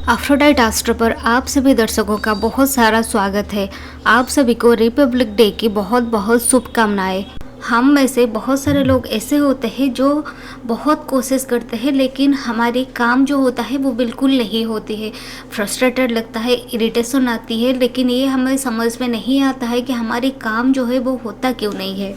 Aphrodite astro पर आप सभी दर्शकों का बहुत सारा स्वागत है। आप सभी को रिपब्लिक डे की बहुत बहुत शुभकामनाएं। हम में से बहुत सारे लोग ऐसे होते हैं जो बहुत कोशिश करते हैं, लेकिन हमारी काम जो होता है वो बिल्कुल नहीं होती है। फ्रस्ट्रेटेड लगता है, इरिटेशन आती है, लेकिन ये हमें समझ में नहीं आता है कि हमारी काम जो है वो होता क्यों नहीं है।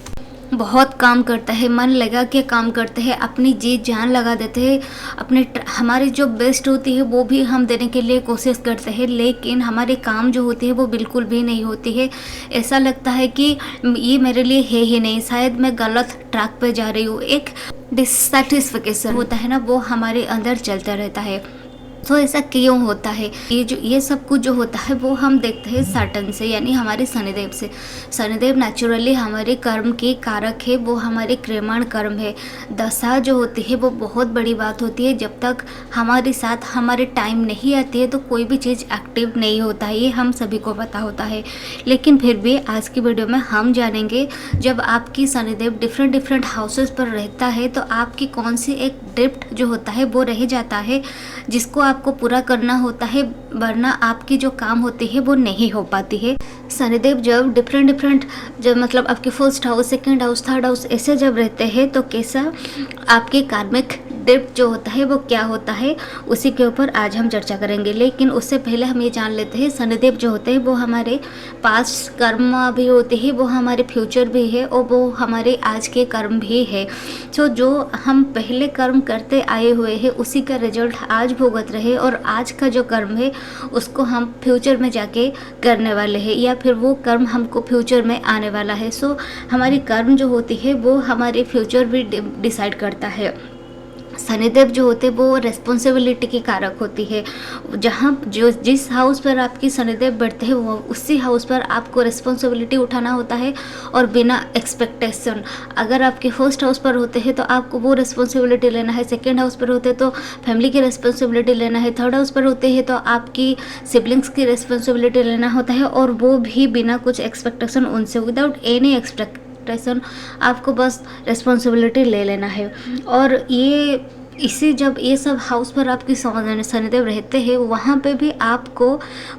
बहुत काम करता है, मन लगा के काम करते हैं, अपनी जी जान लगा देते हैं, हमारी जो बेस्ट होती है वो भी हम देने के लिए कोशिश करते हैं, लेकिन हमारे काम जो होती है वो बिल्कुल भी नहीं होती है। ऐसा लगता है कि ये मेरे लिए है ही नहीं, शायद मैं गलत ट्रैक पे जा रही हूँ। एक डिससेटिस्फिकेशन होता है ना, वो हमारे अंदर चलता रहता है। तो ऐसा क्यों होता है? ये सब कुछ जो होता है वो हम देखते हैं सैटर्न से, यानी हमारे शनिदेव से। शनिदेव नेचुरली हमारे कर्म के कारक है, वो हमारे क्रियमाण कर्म है। दशा जो होती है वो बहुत बड़ी बात होती है। जब तक हमारे साथ हमारे टाइम नहीं आती है तो कोई भी चीज़ एक्टिव नहीं होता है, ये हम सभी को पता होता है। लेकिन फिर भी आज की वीडियो में हम जानेंगे, जब आपकी शनिदेव डिफरेंट हाउसेस पर रहता है तो आपकी कौन सी एक ड्रिफ्ट जो होता है वो रह जाता है, जिसको आपको पूरा करना होता है, वरना आपकी जो काम होती है वो नहीं हो पाती है। शनिदेव जब डिफरेंट जब मतलब आपके first house, second house, third house ऐसे जब रहते हैं तो कैसा आपके कार्मिक ड्रिफ्ट जो होता है वो क्या होता है, उसी के ऊपर आज हम चर्चा करेंगे। लेकिन उससे पहले हम ये जान लेते हैं, शनिदेव जो होते हैं वो हमारे पास्ट कर्म भी होते हैं, वो हमारे फ्यूचर भी है और वो हमारे आज के कर्म भी है। तो जो हम पहले कर्म करते आए हुए हैं उसी का रिजल्ट आज भुगत रहे, और आज का जो कर्म है उसको हम फ्यूचर में जाके करने वाले हैं, या फिर वो कर्म हमको फ्यूचर में आने वाला है। सो हमारी कर्म जो होती है वो हमारे फ्यूचर भी डिसाइड करता है। शनिदेव जो होते हैं वो रिस्पॉन्सिबिलिटी की कारक होती है। जहाँ जिस हाउस पर आपकी शनिदेव बैठते हैं वो उसी हाउस पर आपको रिस्पॉन्सिबिलिटी उठाना होता है, और बिना एक्सपेक्टेशन। अगर आपके फर्स्ट हाउस पर होते हैं तो आपको वो रिस्पॉन्सिबिलिटी लेना है, सेकेंड हाउस पर होते हैं तो फैमिली की रिस्पॉन्सिबिलिटी लेना है, थर्ड हाउस पर होते हैं तो आपकी सिबलिंग्स की रिस्पॉन्सिबिलिटी लेना होता है, और वो भी बिना कुछ एक्सपेक्टेशन उनसे, विदाउट एनी एक्सपेक्टेशन आपको बस रिस्पॉन्सिबिलिटी ले लेना है। और जब ये सब हाउस पर आपकी शनिदेव रहते हैं वहाँ पे भी आपको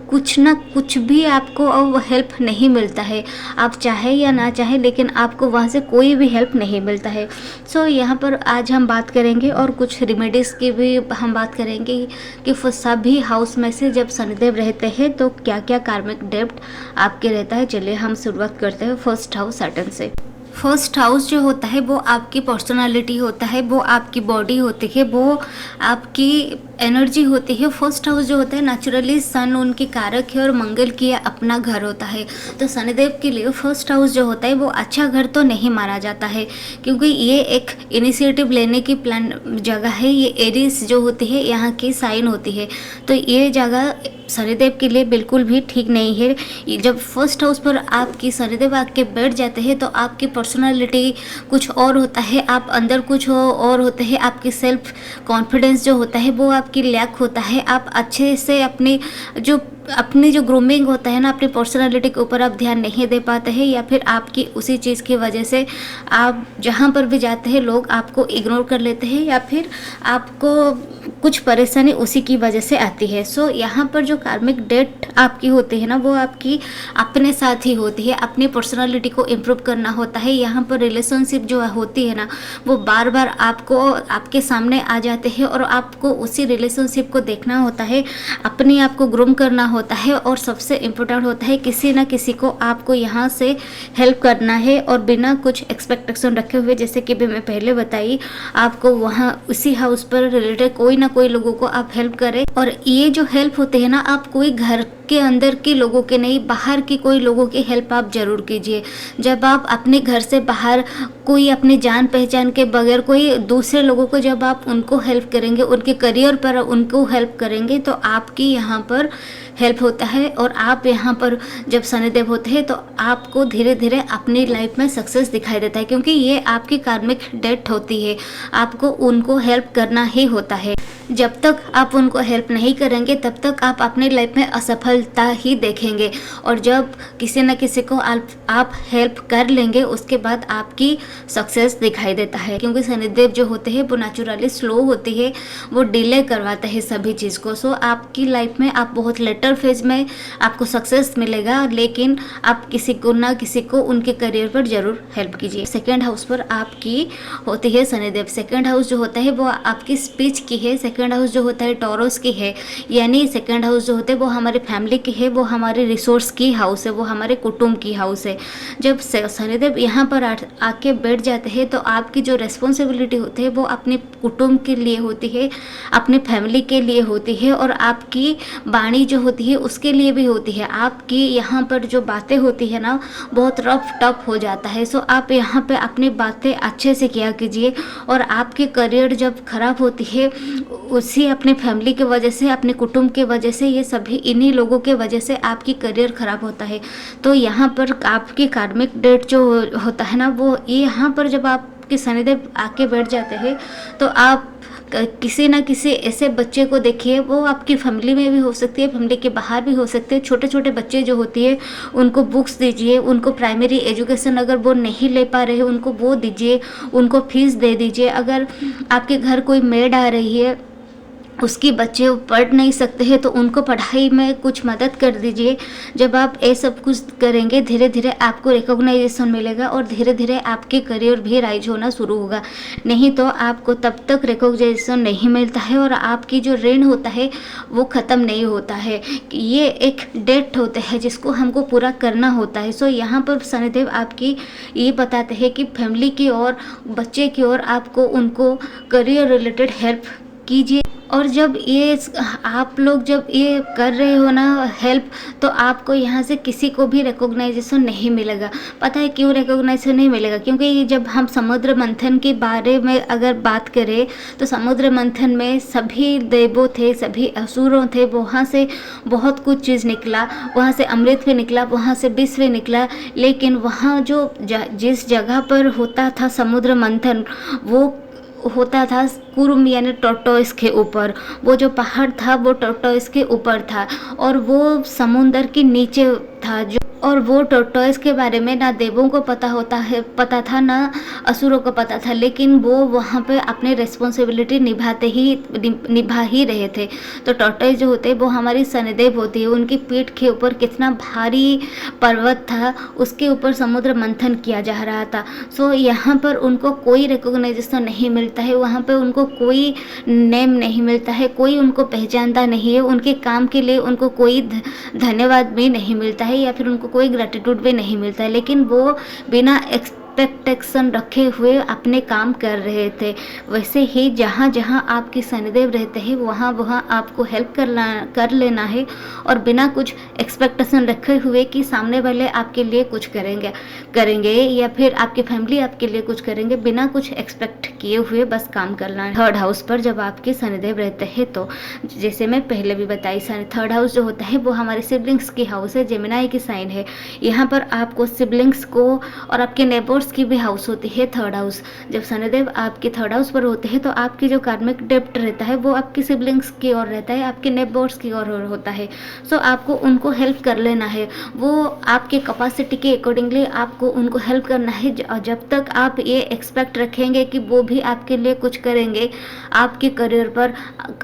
कुछ ना कुछ भी आपको अब हेल्प नहीं मिलता है, आप चाहे या ना चाहे, लेकिन आपको वहाँ से कोई भी हेल्प नहीं मिलता है। सो यहाँ पर आज हम बात करेंगे और कुछ रेमेडीज़ की भी हम बात करेंगे कि सभी हाउस में से जब शनिदेव रहते हैं तो क्या क्या कार्मिक डेब्ट आपके रहता है। चलिए हम शुरुआत करते हैं फर्स्ट हाउस सैटर्न से। फर्स्ट हाउस जो होता है वो आपकी पर्सनालिटी होता है, वो आपकी बॉडी होती है, वो आपकी एनर्जी होती है। फर्स्ट हाउस जो होता है नेचुरली सन उनकी कारक है और मंगल की अपना घर होता है। तो शनिदेव के लिए फर्स्ट हाउस जो होता है वो अच्छा घर तो नहीं माना जाता है, क्योंकि ये एक इनिशिएटिव लेने की प्लान जगह है। ये एरीज जो होती है यहाँ की साइन होती है, तो ये जगह शनिदेव के लिए बिल्कुल भी ठीक नहीं है। जब फर्स्ट हाउस पर आपकी शनिदेव आके बैठ जाते हैं तो आपकी पर्सनालिटी कुछ और होता है, आप अंदर कुछ और होते हैं, आपकी सेल्फ कॉन्फिडेंस जो होता है वो आपकी लैक होता है। आप अच्छे से अपनी जो ग्रूमिंग होता है ना, अपनी पर्सनालिटी के ऊपर आप ध्यान नहीं दे पाते हैं, या फिर आपकी उसी चीज़ की वजह से आप जहाँ पर भी जाते हैं लोग आपको इग्नोर कर लेते हैं, या फिर आपको कुछ परेशानी उसी की वजह से आती है। सो यहाँ पर जो कार्मिक डेट आपकी होती है ना वो आपकी अपने साथ ही होती है। अपनी पर्सनालिटी को इम्प्रूव करना होता है। यहाँ पर रिलेशनशिप जो होती है ना वो बार बार आपके सामने आ जाते हैं, और आपको उसी रिलेशनशिप को देखना होता है, अपने आप को ग्रूम करना होता है, और सबसे इम्पोर्टेंट होता है किसी ना किसी को आपको यहाँ से हेल्प करना है, और बिना कुछ एक्सपेक्टेशन रखे हुए, जैसे कि भी मैं पहले बताई, आपको वहाँ उसी हाउस पर रिलेटेड कोई ना कोई लोगों को आप हेल्प करें। और ये जो हेल्प होते हैं ना, आप कोई घर के अंदर के लोगों के नहीं, बाहर के कोई लोगों की हेल्प आप जरूर कीजिए। जब आप अपने घर से बाहर कोई अपनी जान पहचान के बगैर कोई दूसरे लोगों को जब आप उनको हेल्प करेंगे, उनके करियर पर उनको हेल्प करेंगे, तो आपकी यहाँ पर हेल्प होता है। और आप यहाँ पर जब शनिदेव होते हैं तो आपको धीरे धीरे अपनी लाइफ में सक्सेस दिखाई देता है, क्योंकि ये आपकी कार्मिक डेट होती है, आपको उनको हेल्प करना ही होता है। जब तक आप उनको हेल्प नहीं करेंगे तब तक आप अपनी लाइफ में असफल सफलता ही देखेंगे। और जब किसी न किसी को आप हेल्प कर लेंगे उसके बाद आपकी सक्सेस दिखाई देता है, क्योंकि शनिदेव जो होते हैं वो नेचुरली स्लो होती है, वो डिले करवाते हैं सभी चीज़ को। सो आपकी लाइफ में आप बहुत लेटर फेज में आपको सक्सेस मिलेगा, लेकिन आप किसी को ना किसी को उनके करियर पर जरूर हेल्प कीजिए। सेकंड हाउस पर आपकी होती है शनिदेव। सेकंड हाउस जो होता है वो आपकी स्पीच की है। सेकंड हाउस जो होता है टॉरस की है, यानी सेकंड हाउस जो होते हैं वो हमारी फैमिली की है, वो हमारे रिसोर्स की हाउस है, वो हमारे कुटुंब की हाउस है। जब शनिदेव यहाँ पर आके बैठ जाते हैं तो आपकी जो रेस्पॉन्सिबिलिटी होती है वो अपने कुटुंब के लिए होती है, अपनी फैमिली के लिए होती है, और आपकी वाणी जो होती है उसके लिए भी होती है। आपकी यहाँ पर जो बातें होती है ना बहुत रफ टफ हो जाता है। सो आप यहाँ पे अपनी बातें अच्छे से किया कीजिए। और आपकी करियर जब खराब होती है उसी अपनी फैमिली की वजह से, अपने कुटुंब के वजह से, ये सभी इन्हीं लोगों के वजह से आपकी करियर खराब होता है। तो यहाँ पर आपकी कार्मिक डेट जो होता है ना वो ये यहाँ पर जब आपके शनिदेव आके बैठ जाते हैं तो आप किसी ना किसी ऐसे बच्चे को देखिए, वो आपकी फैमिली में भी हो सकती है, फैमिली के बाहर भी हो सकते हैं। छोटे छोटे बच्चे जो होती है उनको बुक्स दीजिए, उनको प्राइमरी एजुकेशन अगर वो नहीं ले पा रहे हैं उनको वो दीजिए, उनको फीस दे दीजिए। अगर आपके घर कोई मेड आ रही है उसकी बच्चे पढ़ नहीं सकते हैं तो उनको पढ़ाई में कुछ मदद कर दीजिए। जब आप ये सब कुछ करेंगे धीरे धीरे आपको रिकॉग्नाइजेशन मिलेगा और धीरे धीरे आपके करियर भी राइज होना शुरू होगा। नहीं तो आपको तब तक रिकॉग्नाइजेशन नहीं मिलता है और आपकी जो ऋण होता है वो ख़त्म नहीं होता है। ये एक डेट होता है जिसको हमको पूरा करना होता है। सो यहाँ पर शनिदेव आपकी ये बताते हैं कि फैमिली की और बच्चे की ओर आपको उनको करियर रिलेटेड हेल्प कीजिए। और जब ये आप लोग जब ये कर रहे हो ना हेल्प, तो आपको यहाँ से किसी को भी रिकॉग्नाइजेशन नहीं मिलेगा। पता है क्यों रिकॉग्नाइजेशन नहीं मिलेगा? क्योंकि जब हम समुद्र मंथन के बारे में अगर बात करें तो समुद्र मंथन में सभी देवों थे, सभी असुरों थे, वहाँ से बहुत कुछ चीज़ निकला, वहाँ से अमृत भी निकला, वहाँ से विष भी निकला। लेकिन वहाँ जो जिस जगह पर होता था समुद्र मंथन वो होता था कुर्म यानी टोर्टोइस के ऊपर। वो जो पहाड़ था वो टोर्टोइस के ऊपर था और वो समुंदर के नीचे था। जो और वो टोर्टोइस के बारे में ना देवों को पता था ना असुरों को पता था, लेकिन वो वहाँ पे अपने रिस्पॉन्सिबिलिटी निभा ही रहे थे। तो टोर्टोइस जो होते हैं वो हमारी शनिदेव होती है। उनकी पीठ के ऊपर कितना भारी पर्वत था, उसके ऊपर समुद्र मंथन किया जा रहा था। सो यहाँ पर उनको कोई रिकॉग्नाइजेशन नहीं मिलता है, वहाँ पे उनको कोई नेम नहीं मिलता है, कोई उनको पहचानता नहीं है, उनके काम के लिए उनको कोई धन्यवाद भी नहीं मिलता है या फिर उनको कोई ग्रेटिट्यूड भी नहीं मिलता है। लेकिन वो बिना एक्सपेक्टेशन रखे हुए अपने काम कर रहे थे। वैसे ही जहाँ जहाँ आपके शनिदेव रहते हैं वहाँ वहाँ आपको हेल्प कर लेना है और बिना कुछ एक्सपेक्टेशन रखे हुए कि सामने वाले आपके लिए कुछ करेंगे या फिर आपकी फैमिली आपके लिए कुछ करेंगे, बिना कुछ एक्सपेक्ट किए हुए बस काम करना है। थर्ड हाउस पर जब आपके शनिदेव रहते हैं तो जैसे मैं पहले भी बताई, थर्ड हाउस जो होता है वो हमारे सिबलिंग्स की हाउस है, जेमिनाई की साइन है। यहाँ पर आपको सिबलिंग्स को और आपके नेबर्स की भी हाउस होती है थर्ड हाउस। जब शनिदेव आपके थर्ड हाउस पर होते हैं तो आपकी जो कार्मिक डेप्ट रहता है वो आपकी सिबलिंग्स की ओर रहता है, आपके नेबर्स की ओर होता है। सो आपको उनको हेल्प कर लेना है, वो आपके कैपेसिटी के अकॉर्डिंगली आपको उनको हेल्प करना है। जब तक आप ये एक्सपेक्ट रखेंगे कि वो भी आपके लिए कुछ करेंगे, आपके करियर पर,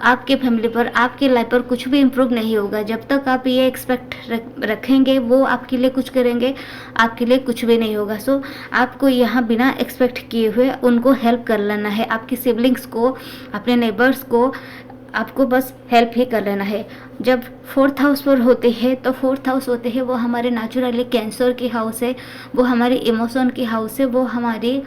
आपके फैमिली पर, आपकी लाइफ पर कुछ भी इम्प्रूव नहीं होगा। जब तक आप ये एक्सपेक्ट रखेंगे वो आपके लिए कुछ करेंगे, आपके लिए कुछ भी नहीं होगा। सो आपको यहाँ बिना एक्सपेक्ट किए हुए उनको हेल्प कर लेना है। आपकी सिबलिंग्स को, अपने नेबर्स को आपको बस हेल्प ही कर लेना है। जब फोर्थ हाउस पर होते हैं तो फोर्थ हाउस होते हैं वो हमारे नेचुरली कैंसर की हाउस है, वो हमारी इमोशन की हाउस है, वो हमारी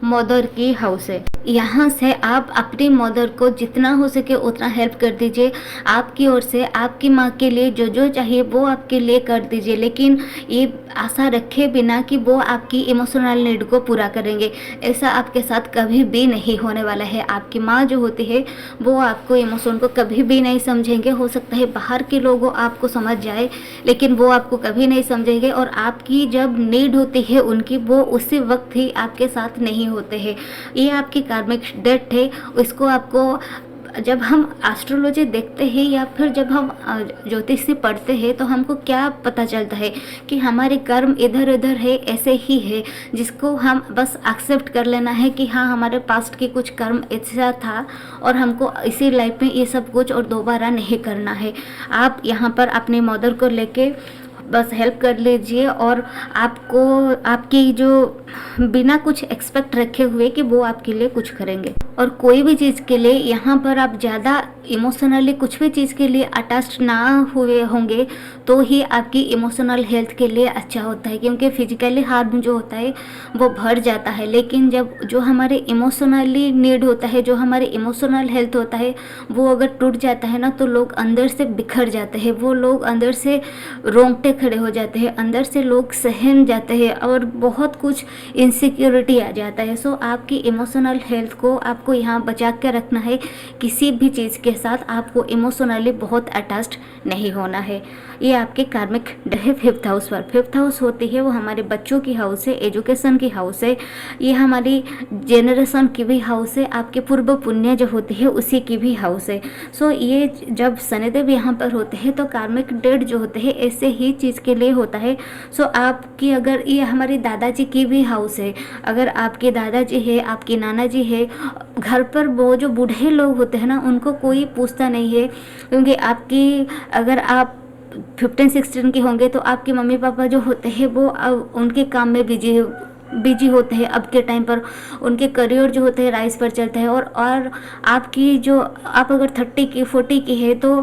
मदर की हाउस है। यहाँ से आप अपनी मदर को जितना हो सके उतना हेल्प कर दीजिए। आपकी ओर से आपकी माँ के लिए जो जो चाहिए वो आपके लिए कर दीजिए, लेकिन ये आशा रखे बिना कि वो आपकी इमोशनल नीड को पूरा करेंगे। ऐसा आपके साथ कभी भी नहीं होने वाला है। आपकी माँ जो होती है वो आपको इमोशन को कभी भी नहीं समझेंगे। हो सकता है बाहर के लोग आपको समझ जाए, लेकिन वो आपको कभी नहीं समझेंगे और आपकी जब नीड होती है उनकी, वो उसी वक्त ही आपके साथ नहीं होते हैं। ये आपकी कार्मिक डेट है, इसको आपको जब हम एस्ट्रोलॉजी देखते हैं या फिर जब हम ज्योतिषी पढ़ते हैं तो हमको क्या पता चलता है कि हमारे कर्म इधर उधर है, ऐसे ही है, जिसको हम बस एक्सेप्ट कर लेना है कि हाँ हमारे पास्ट की कुछ कर्म ऐसा था और हमको इसी लाइफ में ये सब कुछ और दोबारा नहीं करना है। आप यहाँ पर अपनी मदर को लेके बस हेल्प कर लीजिए और आपको आपकी जो बिना कुछ एक्सपेक्ट रखे हुए कि वो आपके लिए कुछ करेंगे। और कोई भी चीज़ के लिए यहाँ पर आप ज़्यादा इमोशनली कुछ भी चीज़ के लिए अटैच्ड ना हुए होंगे तो ही आपकी इमोशनल हेल्थ के लिए अच्छा होता है, क्योंकि फिजिकली हार्म जो होता है वो भर जाता है, लेकिन जब जो हमारे इमोशनली नीड होता है, जो हमारे इमोशनल हेल्थ होता है, वो अगर टूट जाता है ना तो लोग अंदर से बिखर जाते हैं, वो लोग अंदर से रोंगटे खड़े हो जाते हैं, अंदर से लोग सहम जाते हैं और बहुत कुछ इनसिक्योरिटी आ जाता है। सो आपकी इमोशनल हेल्थ को आपको यहाँ बचा के रखना है। किसी भी चीज़ के साथ आपको इमोशनली बहुत अटैच्ड नहीं होना है। ये आपके कार्मिक है 5th हाउस पर। 5th हाउस होती है वो हमारे बच्चों की हाउस है, एजुकेशन की हाउस है, ये हमारी जेनरेशन की भी हाउस है, आपके पूर्व पुण्य जो होती है उसी की भी हाउस है। सो ये जब शनिदेव यहाँ पर होते हैं तो कार्मिक डेट जो होते हैं ऐसे ही चीज़ के लिए होता है। सो आपकी अगर ये हमारी दादाजी की भी हाउस है, अगर आपके दादाजी है, आपकी नाना जी है, घर पर वो जो बूढ़े लोग होते हैं ना उनको कोई पूछता नहीं है, क्योंकि आपकी अगर आप 15-16 के होंगे तो आपके मम्मी पापा जो होते हैं वो उनके काम में बिजी होते हैं। अब के टाइम पर उनके करियर जो होते हैं राइज पर चलते हैं और आपकी जो आप अगर 30 की 40 की है तो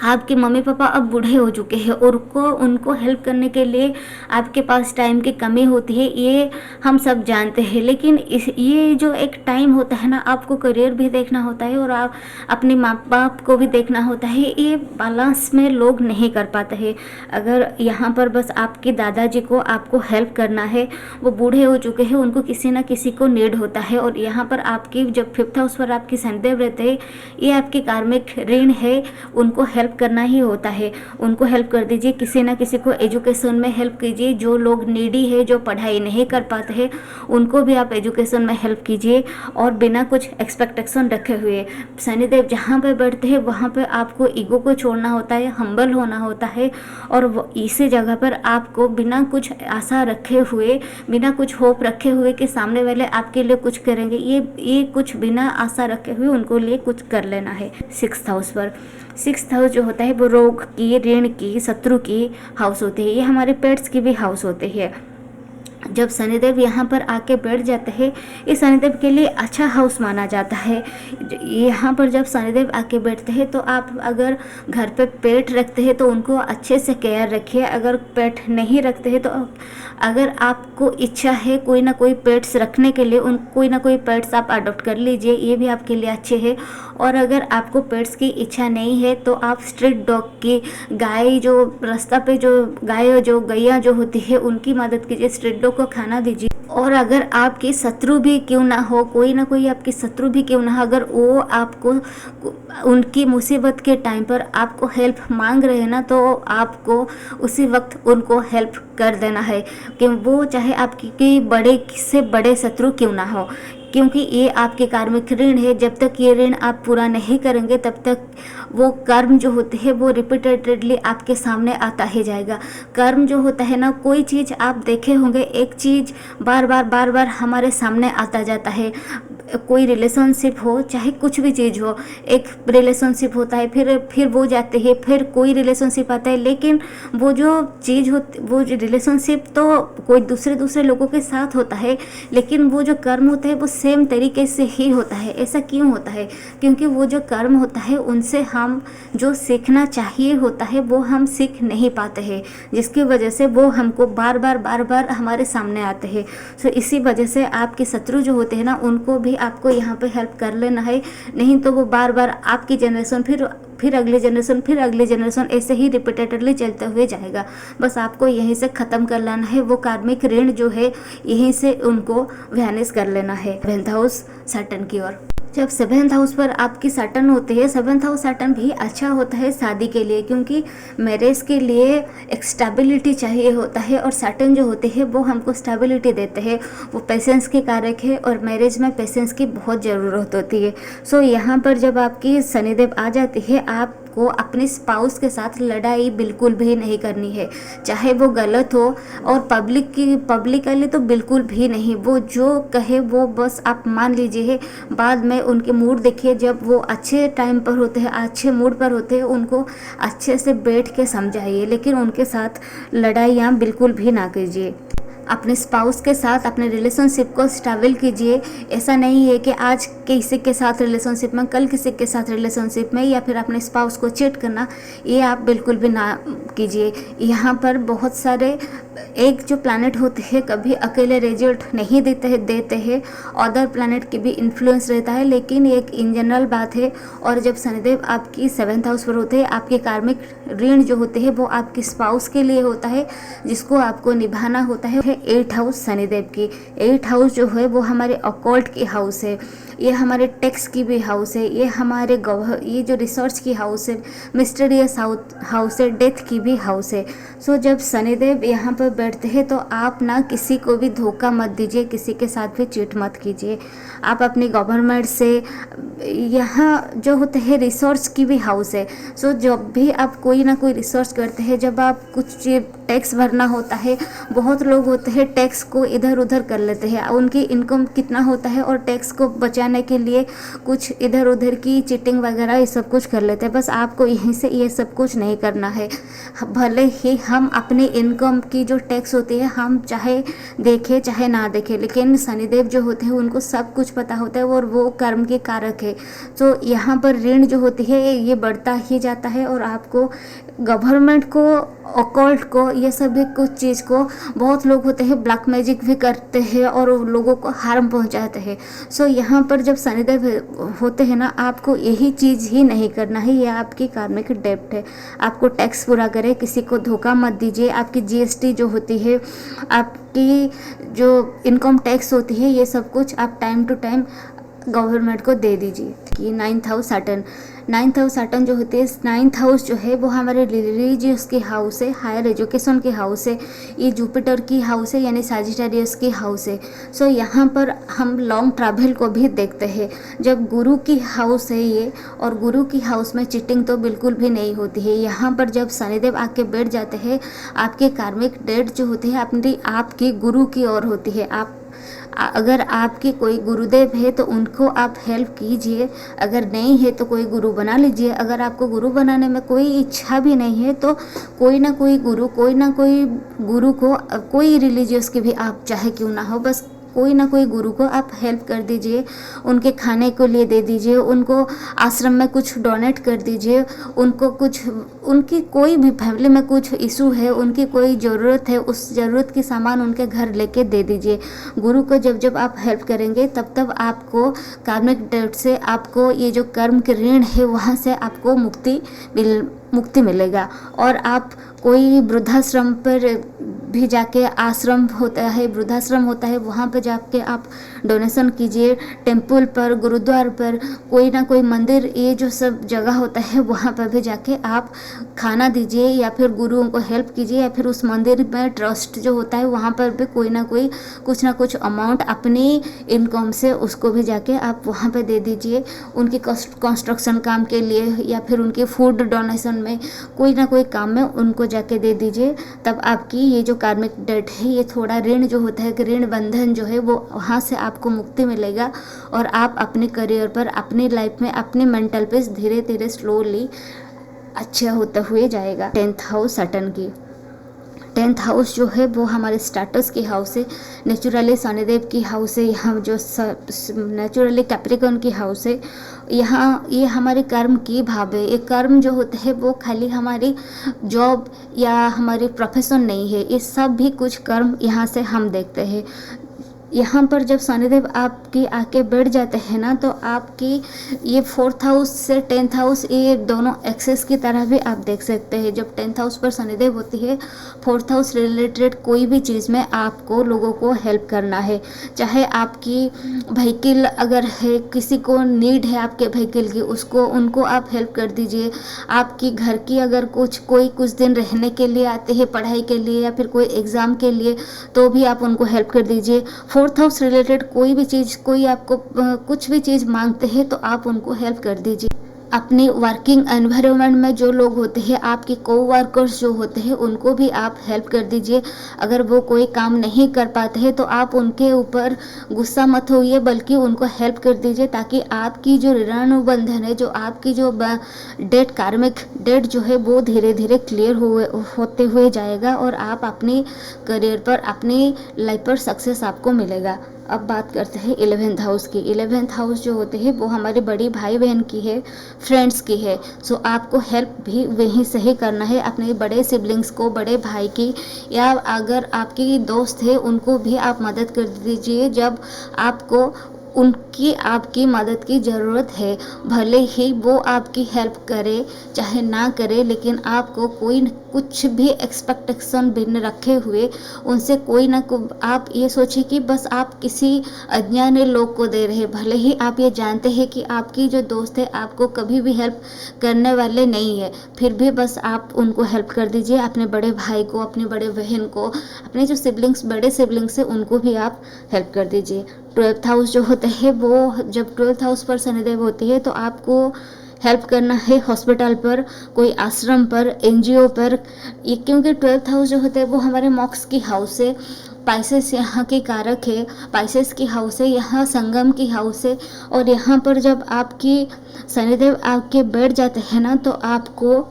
आपके मम्मी पापा अब बूढ़े हो चुके हैं और उनको हेल्प करने के लिए आपके पास टाइम की कमी होती है, ये हम सब जानते हैं। लेकिन ये जो एक टाइम होता है ना, आपको करियर भी देखना होता है और आप अपने माँ बाप को भी देखना होता है, ये बैलेंस में लोग नहीं कर पाते हैं। अगर यहाँ पर बस आपके दादाजी को आपको हेल्प करना है, वो बूढ़े हो चुके हैं, उनको किसी ना किसी को नीड होता है, और यहाँ पर आपकी जब 5th हाउस पर आपकी शनिदेव रहते हैं, ये आपके कार्मिक ऋण है, उनको हेल्प करना ही होता है। उनको हेल्प कर दीजिए, किसी ना किसी को एजुकेशन में हेल्प कीजिए। जो लोग नीडी है, जो पढ़ाई नहीं कर पाते हैं, उनको भी आप एजुकेशन में हेल्प कीजिए और बिना कुछ एक्सपेक्टेशन रखे हुए। शनिदेव जहाँ पे बैठते हैं वहाँ पे आपको ईगो को छोड़ना होता है, हम्बल होना होता है, और इसी जगह पर आपको बिना कुछ आशा रखे हुए, बिना कुछ होप रखे हुए कि सामने वाले आपके लिए कुछ करेंगे, ये कुछ बिना आशा रखे हुए उनको लिए कुछ कर लेना है। 6th हाउस पर 6th हाउस जो होता है वो रोग की, ऋण की, शत्रु की हाउस होती है। ये हमारे पेट्स की भी हाउस होती है। जब शनिदेव यहाँ पर आके बैठ जाते हैं, इस शनिदेव के लिए अच्छा हाउस माना जाता है। यहाँ पर जब शनिदेव आके बैठते हैं तो आप अगर घर पे पेट रखते हैं तो उनको अच्छे से केयर रखिए। अगर पेट नहीं रखते हैं तो अगर आपको इच्छा है कोई ना कोई पेट्स रखने के लिए, कोई ना कोई पेट्स आप अडॉप्ट कर लीजिए, ये भी आपके लिए अच्छे है। और अगर आपको पेट्स की इच्छा नहीं है तो आप स्ट्रीट डॉग की, गाय जो रास्ता पे जो गैया जो होती है उनकी मदद कीजिए, स्ट्रीट डॉग को खाना दीजिए। और अगर आपकी शत्रु भी क्यों ना हो, कोई ना कोई आपकी शत्रु भी क्यों ना हो, अगर वो आपको उनकी मुसीबत के टाइम पर आपको हेल्प मांग रहे हैं ना, तो आपको उसी वक्त उनको हेल्प कर देना है, कि वो चाहे आपकी बड़े से बड़े शत्रु क्यों ना हो, क्योंकि ये आपके कार्मिक ऋण है। जब तक ये ऋण आप पूरा नहीं करेंगे तब तक वो कर्म जो होते हैं वो रिपीटेडली आपके सामने आता ही जाएगा। कर्म जो होता है ना, कोई चीज़ आप देखे होंगे, एक चीज़ बार बार हमारे सामने आता जाता है। कोई रिलेशनशिप हो, चाहे कुछ भी चीज़ हो, एक रिलेशनशिप होता है, फिर वो जाते हैं, फिर कोई रिलेशनशिप आता है, लेकिन वो जो चीज़ होती, वो रिलेशनशिप तो कोई दूसरे लोगों के साथ होता है, लेकिन वो जो कर्म होता है वो सेम तरीके से ही होता है। ऐसा क्यों होता है? क्योंकि वो जो कर्म होता है उनसे हम जो सीखना चाहिए होता है वो हम सीख नहीं पाते हैं, जिसकी वजह से वो हमको बार बार हमारे सामने आते हैं। सो इसी वजह से आपके शत्रु जो होते हैं ना, उनको भी आपको यहाँ पे हेल्प कर लेना है, नहीं तो वो बार आपकी जनरेशन फिर अगली जनरेशन ऐसे ही रिपीटेडली चलते हुए जाएगा। बस आपको यहीं से ख़त्म कर लेना है, वो कार्मिक ऋण जो है यहीं से उनको वैनिश कर लेना है। 12th हाउस सैटर्न की ओर। जब सेवेंथ हाउस पर आपकी सैटर्न होती है, सेवेंथ हाउस सैटर्न भी अच्छा होता है शादी के लिए, क्योंकि मैरिज के लिए एक स्टेबिलिटी चाहिए होता है और सैटर्न जो होते हैं वो हमको स्टेबिलिटी देते हैं। वो पेशेंस के कारक है और मैरिज में पेशेंस की बहुत ज़रूरत होती है। सो यहाँ पर जब आपकी शनिदेव आ जाती है, आपको अपने स्पाउस के साथ लड़ाई बिल्कुल भी नहीं करनी है, चाहे वो गलत हो, और पब्लिकली तो बिल्कुल भी नहीं। वो जो कहे वो बस आप मान लीजिए। बाद में उनके मूड देखिए, जब वो अच्छे टाइम पर होते हैं, अच्छे मूड पर होते हैं, उनको अच्छे से बैठ के समझाइए, लेकिन उनके साथ लड़ाइयाँ बिल्कुल भी ना कीजिए। अपने स्पाउस के साथ अपने रिलेशनशिप को स्टेबल कीजिए। ऐसा नहीं है कि आज किसी के साथ रिलेशनशिप में, कल किसी के साथ रिलेशनशिप में, या फिर अपने स्पाउस को चीट करना, ये आप बिल्कुल भी ना कीजिए। यहाँ पर बहुत सारे एक जो प्लैनेट होते हैं कभी अकेले रिजल्ट नहीं देते हैं, अदर प्लैनेट की भी इन्फ्लुएंस रहता है, लेकिन एक इन जनरल बात है। और जब शनिदेव आपकी सेवेंथ हाउस पर होते हैं, आपके कार्मिक ऋण जो होते हैं वो आपके स्पाउस के लिए होता है, जिसको आपको निभाना होता है। 8th हाउस शनिदेव की 8th हाउस जो है वो हमारे अकॉल्ट की हाउस है, ये हमारे टैक्स की भी हाउस है, ये हमारे ये जो रिसर्च की हाउस है, मिस्टीरियस हाउस है, डेथ की भी हाउस है। सो जब शनिदेव यहाँ पर बैठते हैं तो आप ना किसी को भी धोखा मत दीजिए, किसी के साथ भी चीट मत कीजिए। आप अपनी गवर्नमेंट से, यहाँ जो होते हैं रिसर्च की भी हाउस है। सो जब भी आप कोई ना कोई रिसर्च करते हैं, जब आप कुछ टैक्स भरना होता है, बहुत लोग होते हैं टैक्स को इधर उधर कर लेते हैं, उनकी इनकम कितना होता है और टैक्स को बचाने के लिए कुछ इधर उधर की चीटिंग वगैरह ये सब कुछ कर लेते हैं। बस आपको यहीं से ये सब कुछ नहीं करना है। भले ही हम अपनी इनकम की जो टैक्स होती है हम चाहे देखें चाहे ना देखें, लेकिन शनिदेव जो होते हैं उनको सब कुछ पता होता है और वो कर्म के कारक है। तो यहाँ पर ऋण जो होती है ये बढ़ता ही जाता है और आपको गवर्नमेंट को, ऑकल्ट को, ये सभी कुछ चीज़ को, बहुत लोग होते हैं ब्लैक मैजिक भी करते हैं और लोगों को हार्म पहुंचाते हैं। सो यहाँ पर जब शनिदेव होते हैं ना, आपको यही चीज़ ही नहीं करना है, ये आपकी कार्मिक डेब्ट है। आपको टैक्स पूरा करें, किसी को धोखा मत दीजिए। आपकी जीएसटी जो होती है, आपकी जो इनकम टैक्स होती है, ये सब कुछ आप टाइम टू टाइम गवर्नमेंट को दे दीजिए। कि 9th house Saturn, 9th house Saturn जो होती है, 9th हाउस जो है वो हमारे रिलीजियस की हाउस है, हायर एजुकेशन की हाउस है, ये जुपिटर की हाउस है, यानी सजिटेरियस की हाउस है। सो यहाँ पर हम लॉन्ग ट्रैवल को भी देखते हैं। जब गुरु की हाउस है ये, और गुरु की हाउस में चीटिंग तो बिल्कुल भी नहीं होती है। यहाँ पर जब शनिदेव आके बैठ जाते हैं, आपके कार्मिक डेट जो होती है अपनी आपकी गुरु की ओर होती है। आप अगर आपके कोई गुरुदेव है तो उनको आप हेल्प कीजिए, अगर नहीं है तो कोई गुरु बना लीजिए। अगर आपको गुरु बनाने में कोई इच्छा भी नहीं है तो कोई ना कोई गुरु को, कोई रिलीजियस के भी आप चाहे क्यों ना हो, बस कोई ना कोई गुरु को आप हेल्प कर दीजिए, उनके खाने को लिए दे दीजिए, उनको आश्रम में कुछ डोनेट कर दीजिए, उनको कुछ, उनकी कोई भी फैमिली में कुछ इशू है, उनकी कोई ज़रूरत है, उस ज़रूरत की सामान उनके घर लेके दे दीजिए। गुरु को जब आप हेल्प करेंगे तब आपको कार्मिक डेट से, आपको ये जो कर्म के ऋण है वहाँ से आपको मुक्ति मिलेगा। और आप कोई वृद्धाश्रम पर भी जाके, आश्रम होता है, वृद्धाश्रम होता है, वहाँ पर जाके आप डोनेशन कीजिए। टेम्पल पर, गुरुद्वार पर, कोई ना कोई मंदिर, ये जो सब जगह होता है वहाँ पर भी जाके आप खाना दीजिए, या फिर गुरुओं को हेल्प कीजिए, या फिर उस मंदिर में ट्रस्ट जो होता है वहाँ पर भी कोई ना कोई कुछ ना कुछ अमाउंट अपनी इनकम से उसको भी जाके आप वहाँ पे दे दीजिए, उनकी कंस्ट्रक्शन काम के लिए, या फिर उनके फूड डोनेशन में, कोई ना कोई काम में उनको जाके दे दीजिए। तब आपकी ये जो कार्मिक डेट है, ये थोड़ा ऋण जो होता है, ऋण बंधन जो है वो वहाँ से आपको मुक्ति मिलेगा और आप अपने करियर पर, अपनी लाइफ में, अपनी मेंटल पीस धीरे धीरे स्लोली अच्छा होता हुए जाएगा। 10th हाउस सैटर्न की 10th हाउस जो है वो हमारे स्टेटस की हाउस है, नेचुरली शनिदेव की हाउस है, यहाँ जो नेचुरली कैप्रिकॉर्न की हाउस है। यहाँ ये हमारे कर्म की भाव है। ये कर्म जो होते हैं वो खाली हमारी जॉब या हमारी प्रोफेशन नहीं है, ये सब भी कुछ कर्म यहाँ से हम देखते हैं। यहाँ पर जब शनिदेव आपकी आके बैठ जाते हैं ना, तो आपकी ये 4th हाउस से 10th हाउस, ये दोनों एक्सेस की तरह भी आप देख सकते हैं। जब 10th हाउस पर शनिदेव होती है, 4th हाउस रिलेटेड कोई भी चीज़ में आपको लोगों को हेल्प करना है। चाहे आपकी व्हीकल अगर है, किसी को नीड है आपके व्हीकल की, उसको उनको आप हेल्प कर दीजिए। आपकी घर की अगर कोई कुछ दिन रहने के लिए आते हैं पढ़ाई के लिए या फिर कोई एग्ज़ाम के लिए, तो भी आप उनको हेल्प कर दीजिए। 4th हाउस रिलेटेड कोई भी चीज़, कोई आपको कुछ भी चीज़ मांगते हैं तो आप उनको हेल्प कर दीजिए। अपनी वर्किंग एनवायरनमेंट में जो लोग होते हैं, आपके कोवर्कर्स जो होते हैं, उनको भी आप हेल्प कर दीजिए। अगर वो कोई काम नहीं कर पाते हैं तो आप उनके ऊपर गुस्सा मत होइए, बल्कि उनको हेल्प कर दीजिए, ताकि आपकी जो ऋणानुबंधन है, जो आपकी जो डेट, कार्मिक डेट जो है, वो धीरे धीरे क्लियर होते हुए जाएगा और आप अपनी करियर पर, अपनी लाइफ पर सक्सेस आपको मिलेगा। अब बात करते हैं 11th हाउस की। 11th हाउस जो होते हैं वो हमारे बड़ी भाई बहन की है, फ्रेंड्स की है। सो आपको हेल्प भी वहीं से ही करना है, अपने बड़े सिबलिंग्स को, बड़े भाई की, या अगर आपकी दोस्त है उनको भी आप मदद कर दीजिए जब आपको उनकी आपकी मदद की ज़रूरत है। भले ही वो आपकी हेल्प करे चाहे ना करे, लेकिन आपको कोई कुछ भी एक्सपेक्टेशन बिन रखे हुए उनसे कोई ना आप ये सोचिए कि बस आप किसी अज्ञान लोग को दे रहे। भले ही आप ये जानते हैं कि आपकी जो दोस्त है आपको कभी भी हेल्प करने वाले नहीं है, फिर भी बस आप उनको हेल्प कर दीजिए। अपने बड़े भाई को, अपनी बड़े बहन को, अपने जो सिबलिंग्स, बड़े सिबलिंग्स है, उनको भी आप हेल्प कर दीजिए। 12th हाउस जो होते हैं, वो जब 12th हाउस पर शनिदेव होती है तो आपको हेल्प करना है हॉस्पिटल पर, कोई आश्रम पर, एनजीओ पर। ये क्योंकि 12th हाउस जो होते हैं वो हमारे मॉक्स की हाउस है। पाइसेस यहाँ के कारक है, पाइसेस की हाउस है, यहाँ संगम की हाउस है। और यहाँ पर जब आपकी शनिदेव आके बैठ जाते हैं ना, तो आपको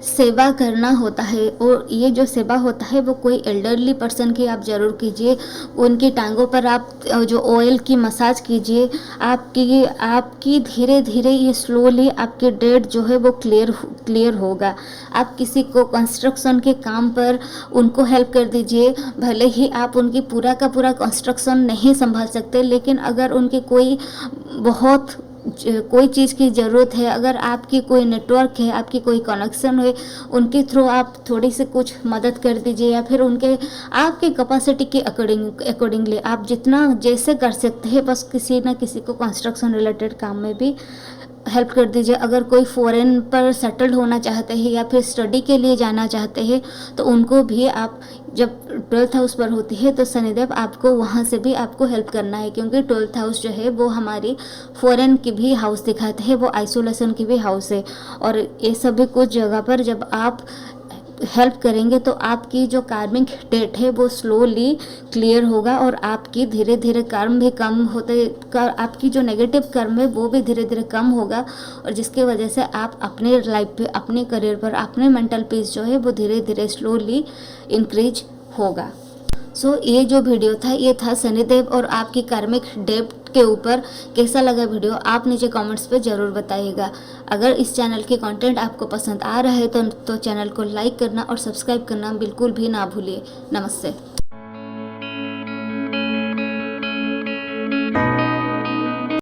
सेवा करना होता है। और ये जो सेवा होता है वो कोई एल्डरली पर्सन की आप ज़रूर कीजिए। उनकी टांगों पर आप जो ऑयल की मसाज कीजिए। आपकी धीरे धीरे, ये स्लोली आपकी डेट जो है वो क्लियर होगा। आप किसी को कंस्ट्रक्शन के काम पर उनको हेल्प कर दीजिए। भले ही आप उनकी पूरा का पूरा कंस्ट्रक्शन नहीं संभाल सकते, लेकिन अगर उनकी कोई चीज़ की ज़रूरत है, अगर आपकी कोई नेटवर्क है, आपकी कोई कनेक्शन है, उनके थ्रू आप थोड़ी सी कुछ मदद कर दीजिए। या फिर आपके कैपेसिटी के अकॉर्डिंगली आप जितना जैसे कर सकते हैं, बस किसी न किसी को कंस्ट्रक्शन रिलेटेड काम में भी हेल्प कर दीजिए। अगर कोई फॉरेन पर सेटल्ड होना चाहते हैं या फिर स्टडी के लिए जाना चाहते हैं, तो उनको भी आप, जब 12th हाउस पर होती है तो शनिदेव आपको वहाँ से भी आपको हेल्प करना है, क्योंकि 12th हाउस जो है वो हमारी फॉरेन की भी हाउस दिखाते हैं, वो आइसोलेशन की भी हाउस है। और ये सभी कुछ जगह पर जब आप हेल्प करेंगे तो आपकी जो कार्मिक डेट है वो स्लोली क्लियर होगा, और आपकी धीरे धीरे कर्म भी कम होते आपकी जो नेगेटिव कर्म है वो भी धीरे धीरे कम होगा, और जिसकी वजह से आप अपने लाइफ पे, अपने करियर पर, अपने मेंटल पीस जो है वो धीरे धीरे स्लोली इंक्रीज होगा। सो ये जो वीडियो था, ये था शनिदेव और आपकी कार्मिक डेट के ऊपर। कैसा लगा वीडियो आप नीचे कमेंट्स पे ज़रूर बताइएगा। अगर इस चैनल की कंटेंट आपको पसंद आ रहा है तो चैनल को लाइक करना और सब्सक्राइब करना बिल्कुल भी ना भूलिए। नमस्ते।